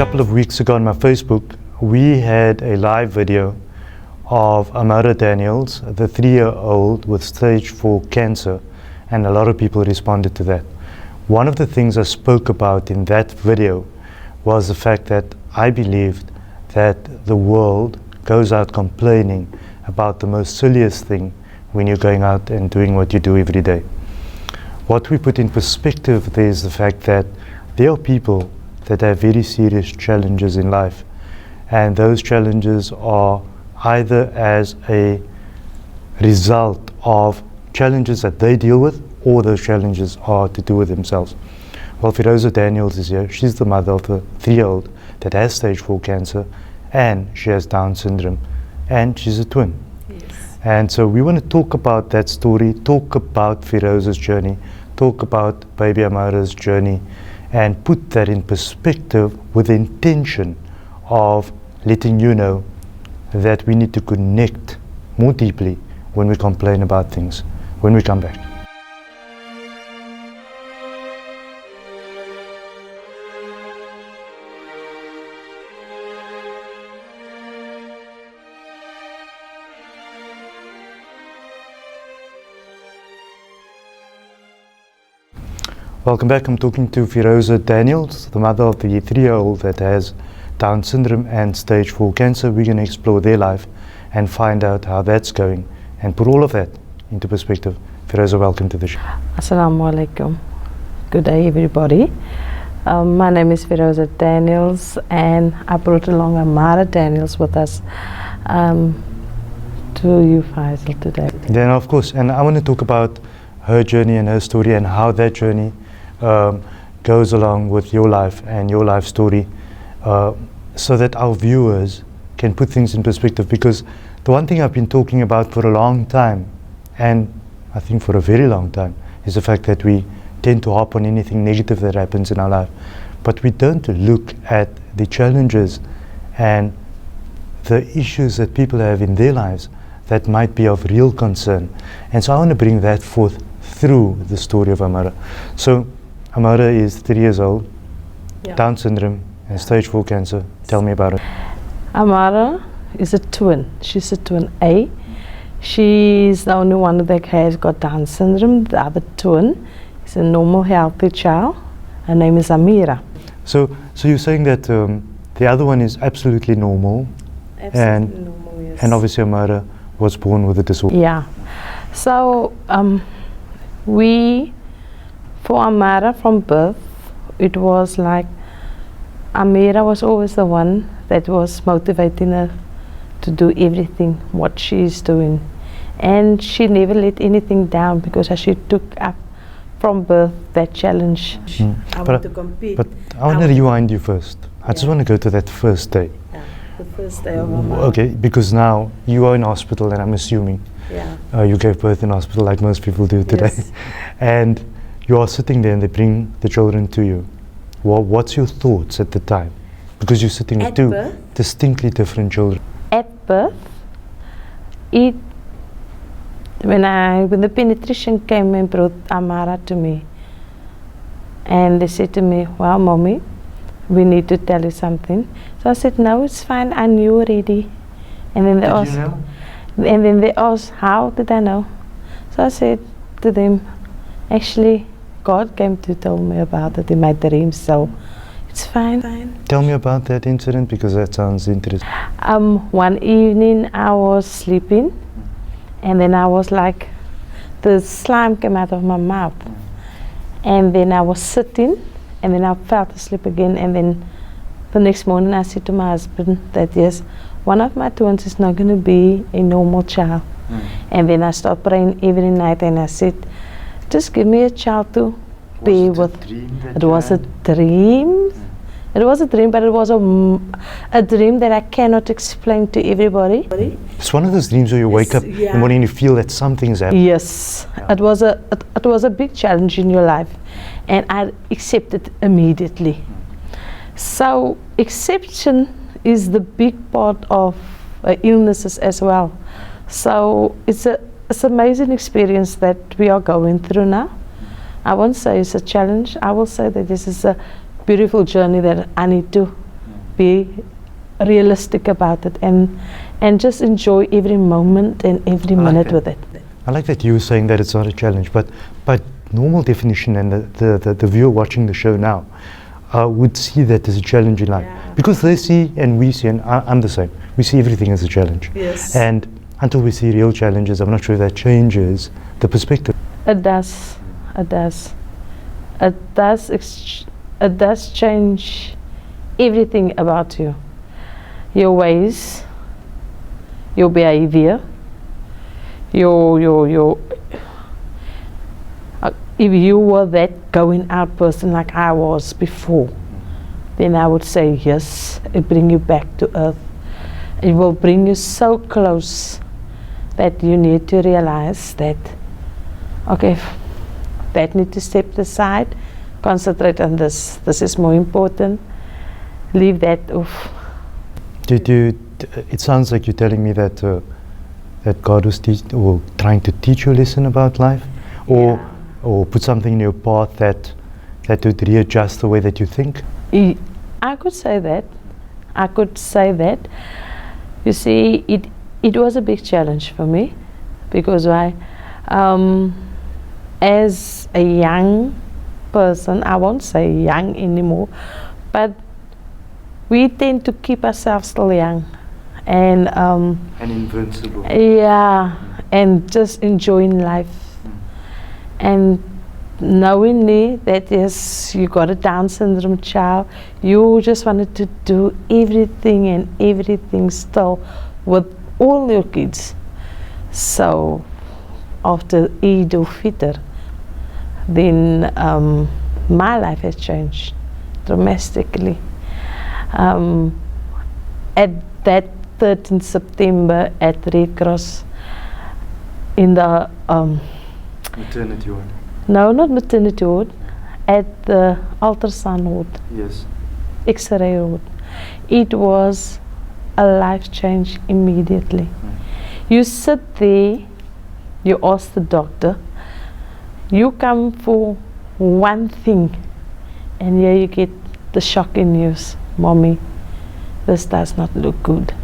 couple of weeks ago on my Facebook, we had a live video of Amaarah Daniels, the 3-year-old with stage 4 cancer, and a lot of people responded to that. One of the things I spoke about in that video was the fact that I believed that the world goes out complaining about the most silliest thing when you're going out and doing what you do every day. What we put in perspective there is the fact that there are people that have very serious challenges in life, and those challenges are either as a result of challenges that they deal with, or those challenges are to do with themselves. Well, Feroza Daniels is here. She's the mother of a 3-year-old that has stage 4 cancer, and she has Down syndrome, and she's a twin. Yes. And so we want to talk about that story, talk about Feroza's journey, talk about baby Amaarah's journey, and put that in perspective with the intention of letting you know that we need to connect more deeply when we complain about things, when we come back. Welcome back. I'm talking to Feroza Daniels, the mother of the 3-year-old that has Down syndrome and stage 4 cancer. We're going to explore their life and find out how that's going and put all of that into perspective. Feroza, welcome to the show. Assalamu alaikum. Good day, everybody. My name is Feroza Daniels, and I brought along Amaarah Daniels with us to you, Faizal, today. Then, of course, and I want to talk about her journey and her story and how that journey goes along with your life and your life story, so that our viewers can put things in perspective. Because the one thing I've been talking about for a long time, and I think for a very long time, is the fact that we tend to harp on anything negative that happens in our life, but we don't look at the challenges and the issues that people have in their lives that might be of real concern. And so I want to bring that forth through the story of Amaarah. So Amaarah is 3 years old, Yeah. Down syndrome and stage 4 cancer. Tell me about it. Amaarah is a twin. She's a twin A. She's the only one that has got Down syndrome. The other twin is a normal, healthy child. Her name is Amaarah. So you're saying that the other one is absolutely normal, Absolutely normal, yes. and obviously Amaarah was born with a disorder. Yeah. So for Amaarah from birth, it was like Amaarah was always the one that was motivating her to do everything what she's doing, and she never let anything down, because she took up from birth that challenge. I want to compete. But I want to rewind you first. I just want to go to that first day. Yeah, the first day of Amaarah. Okay, because now you are in hospital, and I'm assuming you gave birth in hospital like most people do today. Yes. And you are sitting there and they bring the children to you. Well, what's your thoughts at the time? Because you're sitting with At two birth? distinctly different children. At birth, when the pediatrician came and brought Amaarah to me, and they said to me, "Well, mommy, we need to tell you something." So I said, "No, it's fine. I knew already." And then they asked, you know? and then they asked, "How did I know?" So I said to them, "Actually, God came to tell me about it in my dreams, so it's fine." Tell me about that incident, because that sounds interesting. One evening I was sleeping, and then I was like, the slime came out of my mouth, and then I was sitting, and then I fell asleep again, and then the next morning I said to my husband that yes, one of my twins is not going to be a normal child. And then I started praying every night, and I said, just give me a child to be with. It was a dream. It was a dream, but it was a dream that I cannot explain to everybody. It's one of those dreams where you wake up in the morning and you feel that something's happening. Yes, it was a big challenge in your life, and I accepted immediately. So acceptance is the big part of illnesses as well. So it's an amazing experience that we are going through now. I won't say it's a challenge. I will say that this is a beautiful journey that I need to be realistic about it and just enjoy every moment and every minute with it. I like that you were saying that it's not a challenge, but normal definition and the viewer watching the show now would see that as a challenge in life. Yeah. Because they see and we see, and I'm the same, we see everything as a challenge. Yes. And until we see real challenges, I'm not sure if that changes the perspective. It does. It does. It does. It does change everything about you. Your ways, your behavior, your if you were that going out person like I was before, then I would say yes, it bring you back to earth. It will bring you so close that you need to realize that, okay, that need to step aside, concentrate on this. This is more important. Leave that off. It sounds like you're telling me that that God was trying to teach you a lesson about life, or put something in your path that would readjust the way that you think. I could say that. I could say that. You see, it was a big challenge for me, because as a young person, I won't say young anymore, but we tend to keep ourselves still young and invincible. Yeah, and just enjoying life. And knowingly that yes, you got a Down syndrome child, you just wanted to do everything still with all your kids. So after Eid al-Fitr, then my life has changed dramatically. At that 13th September at Red Cross in the maternity ward. No, not maternity ward, at the ultrasound ward. Yes. X-ray ward. It was a life change immediately. You sit there, you ask the doctor, you come for one thing, and here you get the shocking news, Mommy, this does not look good.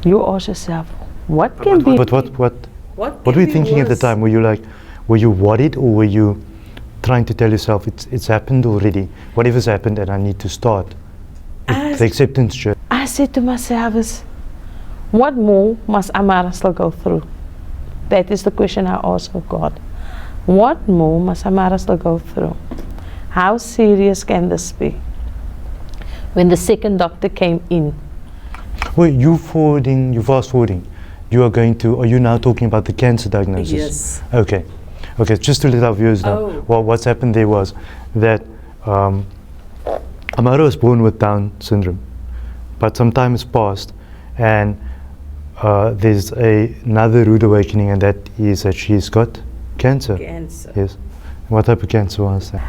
You ask yourself, what can be? But what were you thinking at the time? Were you worried, or were you trying to tell yourself it's happened already? Whatever's happened, and I need to start the acceptance journey. I said to myself, what more must Amaarah still go through? That is the question I ask of God. What more must Amaarah still go through? How serious can this be? When the second doctor came in. Well, you fast forwarding. Are you now talking about the cancer diagnosis? Yes. Okay, just to let our viewers know, what's happened there was that Amaarah was born with Down syndrome, but some time has passed, and there's another rude awakening, and that is that she's got cancer. Cancer. Yes. What type of cancer was that?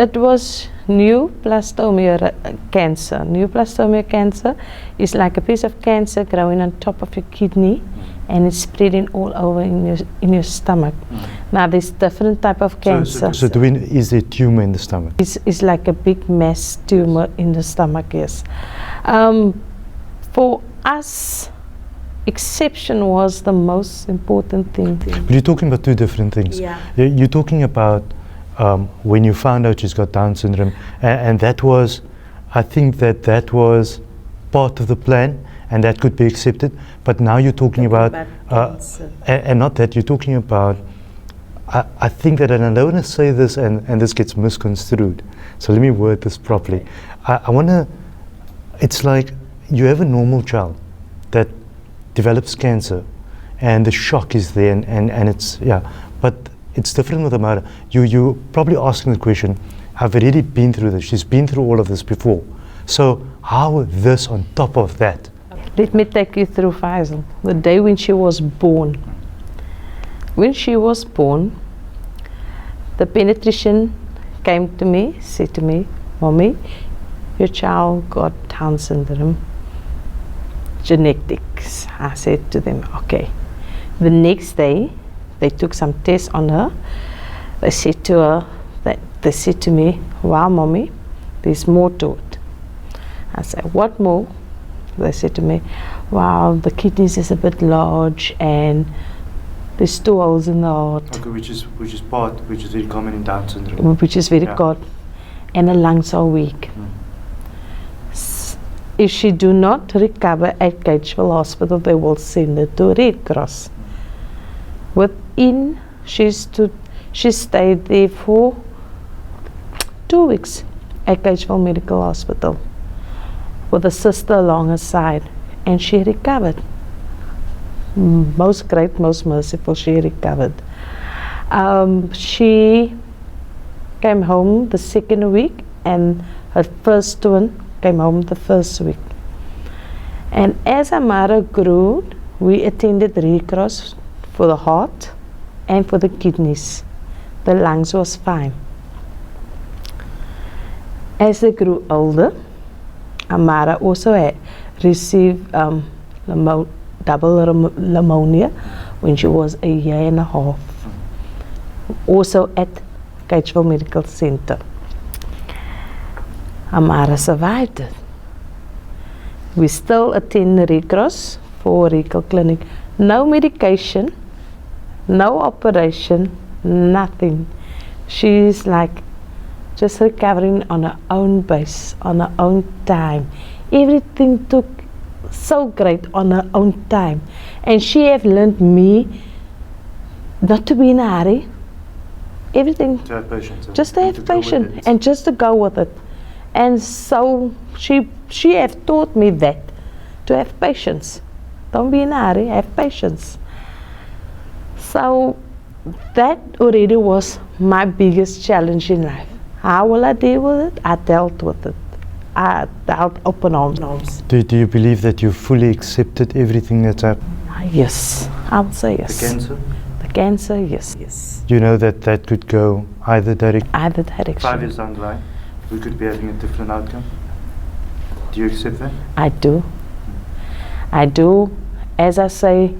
It was neoplastomia cancer. Neoplastomia cancer is like a piece of cancer growing on top of your kidney, and it's spreading all over in your stomach. Now there's different type of cancer. So is there a tumor in the stomach? It's like a big mass tumor in the stomach, yes. For us, exception was the most important thing. But you're talking about two different things. Yeah. You're talking about when you found out she's got Down syndrome, and that was, I think that was part of the plan, and that could be accepted. But now you're talking about and not that, you're talking about, I think that, and I don't want to say this and this gets misconstrued, so let me word this properly. I want to, it's like you have a normal child that develops cancer, and the shock is there, and it's, but it's different with Amaarah. You're probably asking the question, I've already been through this, she's been through all of this before, so how this on top of that? Let me take you through, Faizal, the day when she was born. When she was born, the pediatrician came to me, said to me, Mommy, your child got Down syndrome, genetics. I said to them, okay. The next day, they took some tests on her. They said to me, wow, Mommy, there's more to it. I said, what more? They said to me, wow, the kidneys is a bit large and there's 2 holes in the heart. Okay, which is very common in Down syndrome. Which is very common. And the lungs are weak. If she do not recover at Gageville Hospital, they will send her to Red Cross. She stayed there for 2 weeks at Gageville Medical Hospital with a sister along her side, and she recovered. Most great, most merciful, she recovered. She came home the 2nd week, and her first twin came home the 1st week. And as Amaarah grew, we attended Red Cross for the heart and for the kidneys. The lungs was fine. As they grew older, Amaarah also had received double pneumonia when she was 1.5 years, also at Gageville Medical Center. Amaarah survived it. We still attend the Red Cross for rectal clinic. No medication, no operation, nothing. She's like just recovering on her own base, on her own time. Everything took so great on her own time. And she have learned me not to be in a hurry. Everything. To have patience. Just to have patience and just to go with it. And so she have taught me that, to have patience. Don't be in a hurry, have patience. So that already was my biggest challenge in life. How will I deal with it? I dealt with it. I dealt open arms. Do you believe that you fully accepted everything that's happened? Yes, I would say yes. The cancer? The cancer, yes. You know that could go either direction? Either direction. 5 years down the line, we could be having a different outcome. Do you accept that? I do. As I say,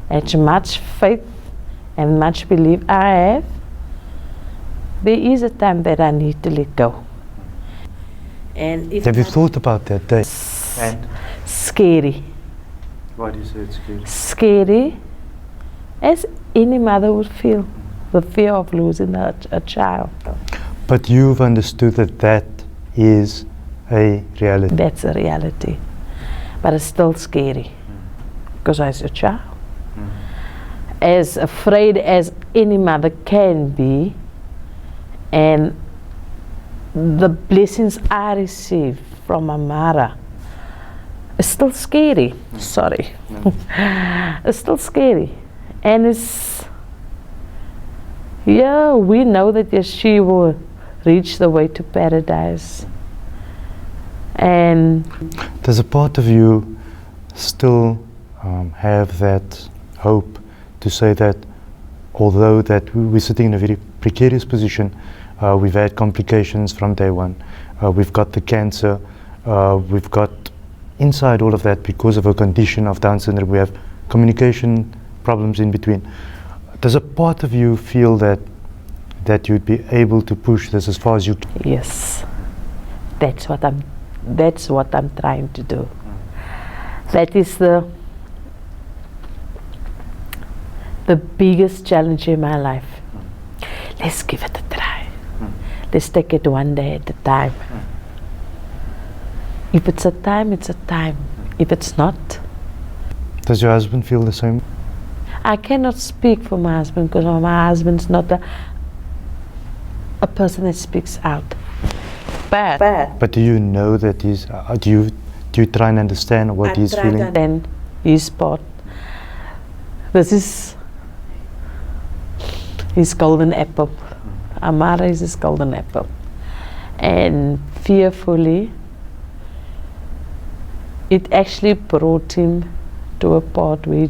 as much faith and much belief I have, there is a time that I need to let go. And if have you thought about that day? And scary. why do you say it's scary? Scary, as any mother would feel, the fear of losing a child. But you've understood that is a reality. That's a reality. But it's still scary. Because as a child, as afraid as any mother can be, and the blessings I receive from Amaarah, it's still scary. Sorry. It's still scary. And it's, we know that yes, she will reach the way to paradise. And does a part of you still have that hope to say that although that we're sitting in a very precarious position, we've had complications from day one, we've got the cancer, we've got inside all of that because of a condition of Down syndrome, we have communication problems in between. Does a part of you feel that you'd be able to push this as far as you can? Yes, that's what I'm trying to do. That is the biggest challenge in my life. Let's give it a try. Let's take it one day at a time. If it's a time, it's a time. If it's not. Does your husband feel the same? I cannot speak for my husband because my husband's not a person that speaks out. Bad. But do you know that he's, do you try and understand what he's feeling? Then his part. This is his golden apple. Amaarah is his golden apple. And fearfully, it actually brought him to a part where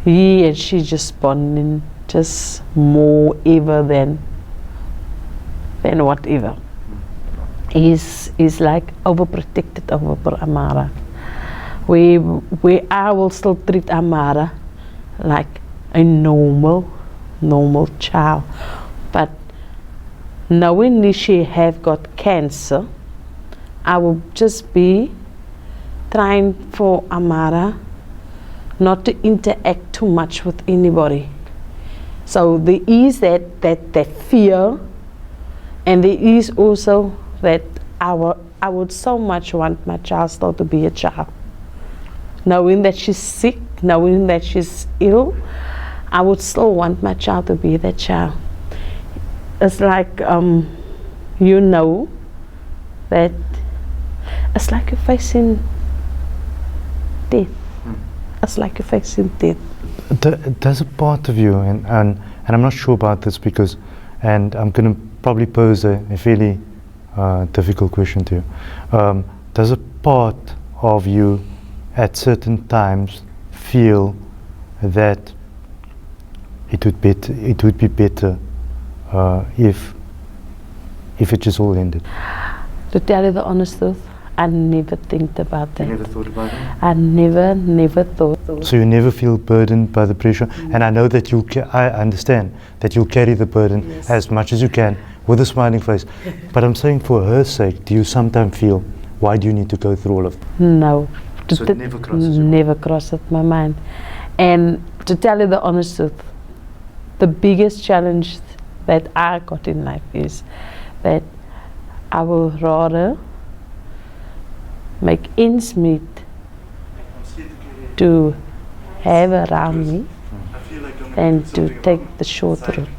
he and she just bonding just more ever than whatever. He's like overprotected over Amaarah. Where I will still treat Amaarah like a normal child. But knowing she have got cancer, I will just be trying for Amaarah not to interact too much with anybody. So there is that fear, and there is also that I would so much want my child still to be a child. Knowing that she's sick, knowing that she's ill, I would still want my child to be that child. It's like, you know, that it's like you're facing death. It's like you're facing death. There's a part of you, and I'm not sure about this because, and I'm going to probably pose a fairly difficult question to you. Does a part of you at certain times feel that it would be better if it just all ended? To tell you the honest truth, I never think about that. You never thought about it? I never thought. So you never feel burdened by the pressure? And I know that I understand that you'll carry the burden as much as you can with a smiling face. But I'm saying for her sake, do you sometimes feel, why do you need to go through all of that? No. So it never crosses your mind? Never crosses my mind. And to tell you the honest truth, the biggest challenge that I got in life is that I will rather make ends meet to have around me than to take the short route.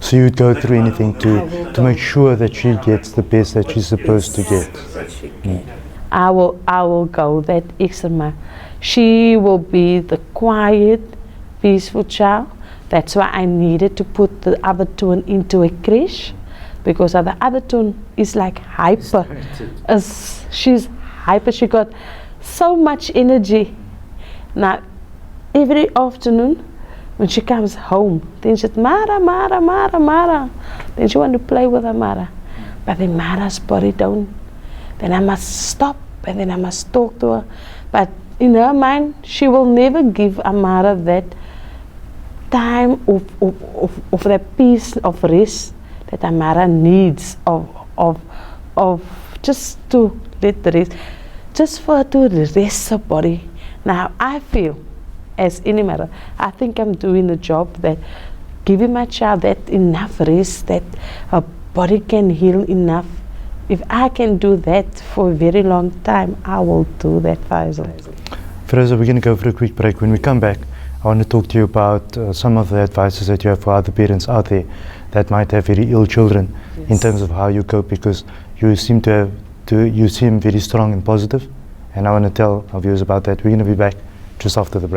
So you would go through anything to make sure that she gets the best that she's supposed to get? I will go that extra mile. She will be the quiet, peaceful child. That's why I needed to put the other two into a creche, because the other two is like hyper. She's hyper. She got so much energy. Now, every afternoon when she comes home, then she says, Mara, Mara, Mara, Mara. Then she wants to play with Amaarah. But then Mara's body don't. Then I must stop, and then I must talk to her. But in her mind, she will never give Amaarah that time of that peace of rest that Amaarah needs of just to let the rest, just for her to rest her body. Now I feel, as any matter, I think I'm doing the job that giving my child that enough rest that her body can heal enough. If I can do that for a very long time, I will do that, Faizal. Feroza, we're going to go for a quick break. When we come back, I want to talk to you about some of the advices that you have for other parents out there that might have very ill children, in terms of how you cope, because you seem you seem very strong and positive, and I want to tell our viewers about that. We're going to be back just after the break.